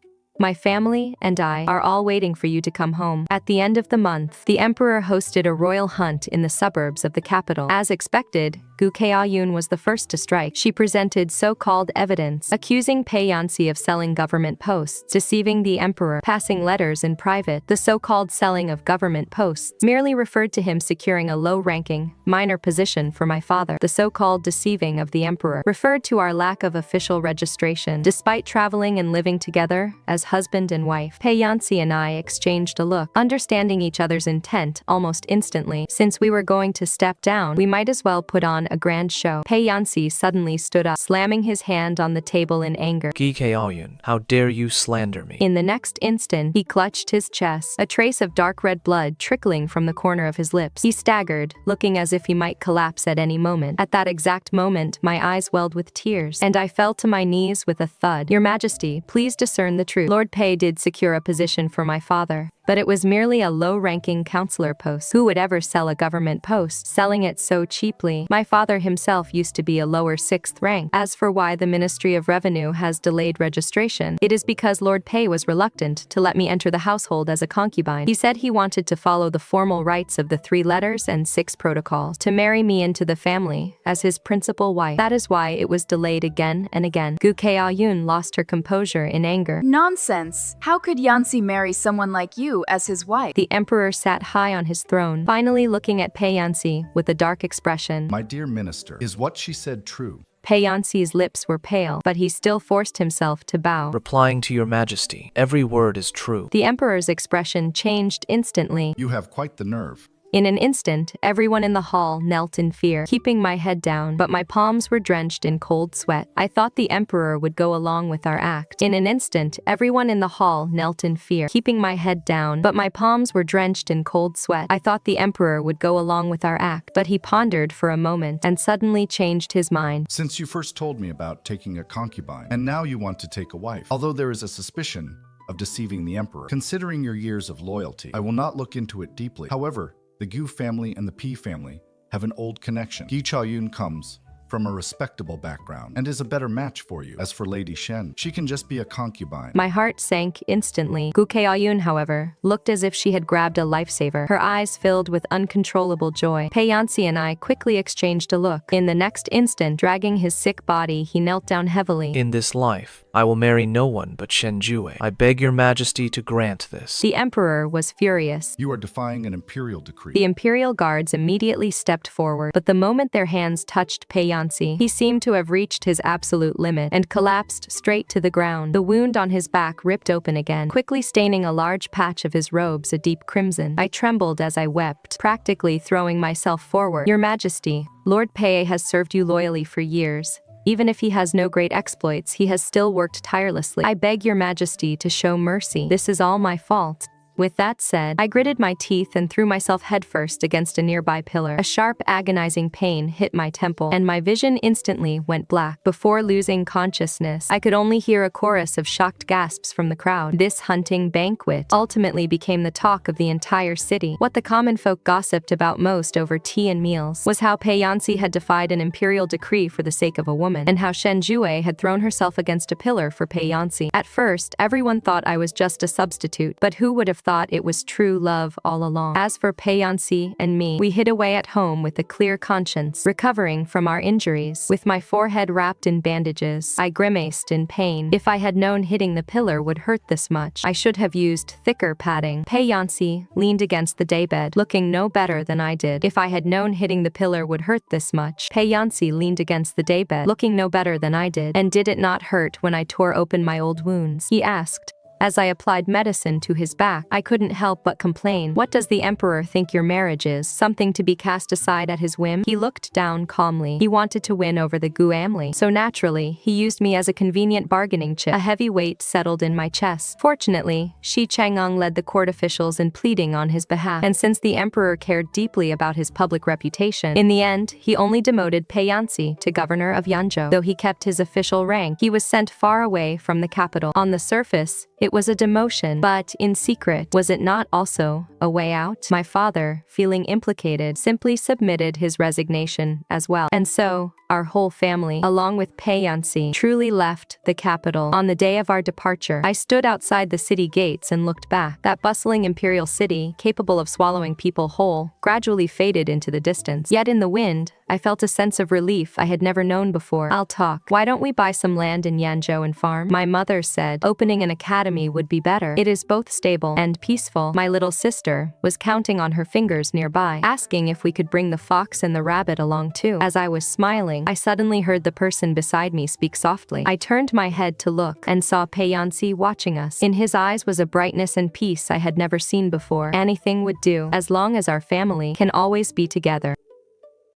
My family and I are all waiting for you to come home. At the end of the month, the emperor hosted a royal hunt in the suburbs of the capital. As expected, Chaoyun was the first to strike. She presented so-called evidence, accusing Pei Yanci of selling government posts, deceiving the emperor, passing letters in private. The so-called selling of government posts merely referred to him securing a low-ranking, minor position for my father. The so-called deceiving of the emperor referred to our lack of official registration. Despite traveling and living together as husband and wife, Pei Yanci and I exchanged a look, understanding each other's intent almost instantly. Since we were going to step down, we might as well put on a grand show. Pei Yanci suddenly stood up, slamming his hand on the table in anger. Chaoyun, how dare you slander me? In the next instant, he clutched his chest, a trace of dark red blood trickling from the corner of his lips. He staggered, looking as if he might collapse at any moment. At that exact moment, my eyes welled with tears, and I fell to my knees with a thud. Your Majesty, please discern the truth. Lord Pei did secure a position for my father, but it was merely a low-ranking counselor post. Who would ever sell a government post, selling it so cheaply? My father himself used to be a lower 6th rank. As for why the Ministry of Revenue has delayed registration, it is because Lord Pei was reluctant to let me enter the household as a concubine. He said he wanted to follow the formal rites of the 3 letters and 6 protocols, to marry me into the family as his principal wife. That is why it was delayed again and again. Chaoyun lost her composure in anger. Nonsense! How could Yanci marry someone like you as his wife? The emperor sat high on his throne, finally looking at Pei Yanci with a dark expression. My dear minister, is what she said true? Pei Yanci's lips were pale, but he still forced himself to bow. Replying to your majesty, every word is true. The emperor's expression changed instantly. You have quite the nerve. In an instant, everyone in the hall knelt in fear, keeping my head down, but my palms were drenched in cold sweat. I thought the emperor would go along with our act. In an instant, everyone in the hall knelt in fear, keeping my head down, but my palms were drenched in cold sweat. I thought the emperor would go along with our act, but he pondered for a moment and suddenly changed his mind. Since you first told me about taking a concubine, and now you want to take a wife, although there is a suspicion of deceiving the emperor. Considering your years of loyalty, I will not look into it deeply. However, the Gu family and the Pi family have an old connection. Chaoyun comes from a respectable background and is a better match for you. As for Lady Shen, she can just be a concubine. My heart sank instantly. Chaoyun, however, looked as if she had grabbed a lifesaver. Her eyes filled with uncontrollable joy. Pei Yanci and I quickly exchanged a look. In the next instant, dragging his sick body, he knelt down heavily. In this life, I will marry no one but Shen Zhiwei. I beg your majesty to grant this. The emperor was furious. You are defying an imperial decree. The imperial guards immediately stepped forward, but the moment their hands touched Pei Yanci, he seemed to have reached his absolute limit and collapsed straight to the ground. The wound on his back ripped open again, quickly staining a large patch of his robes a deep crimson. I trembled as I wept, practically throwing myself forward. Your Majesty, Lord Pei has served you loyally for years. Even if he has no great exploits, he has still worked tirelessly. I beg your majesty to show mercy. This is all my fault. With that said, I gritted my teeth and threw myself headfirst against a nearby pillar. A sharp, agonizing pain hit my temple, and my vision instantly went black. Before losing consciousness, I could only hear a chorus of shocked gasps from the crowd. This hunting banquet ultimately became the talk of the entire city. What the common folk gossiped about most over tea and meals was how Pei Yanci had defied an imperial decree for the sake of a woman, and how Shen Zhiwei had thrown herself against a pillar for Pei Yanci. At first, everyone thought I was just a substitute, but who would have thought it was true love all along? As for Pei Yanci and me, we hid away at home with a clear conscience, recovering from our injuries. With my forehead wrapped in bandages, I grimaced in pain. If I had known hitting the pillar would hurt this much, I should have used thicker padding. Pei Yanci leaned against the daybed, looking no better than I did. If I had known hitting the pillar would hurt this much, Pei Yanci leaned against the daybed, looking no better than I did. And did it not hurt when I tore open my old wounds? He asked. As I applied medicine to his back, I couldn't help but complain. What does the emperor think your marriage is? Something to be cast aside at his whim? He looked down calmly. He wanted to win over the Gu family, so naturally, he used me as a convenient bargaining chip. A heavy weight settled in my chest. Fortunately, Xie Changheng led the court officials in pleading on his behalf, and since the emperor cared deeply about his public reputation, in the end, he only demoted Pei Yanci to governor of Yanzhou. Though he kept his official rank, he was sent far away from the capital. On the surface, it was a demotion, but in secret, was it not also a way out? My father, feeling implicated, simply submitted his resignation as well. And so, our whole family, along with Pei Yanci, truly left the capital. On the day of our departure, I stood outside the city gates and looked back. That bustling imperial city, capable of swallowing people whole, gradually faded into the distance. Yet in the wind, I felt a sense of relief I had never known before. I'll talk. Why don't we buy some land in Yanzhou and farm? My mother said opening an academy would be better. It is both stable and peaceful. My little sister was counting on her fingers nearby, asking if we could bring the fox and the rabbit along too. As I was smiling, I suddenly heard the person beside me speak softly. I turned my head to look and saw Pei Yanci watching us. In his eyes was a brightness and peace I had never seen before. Anything would do, as long as our family can always be together.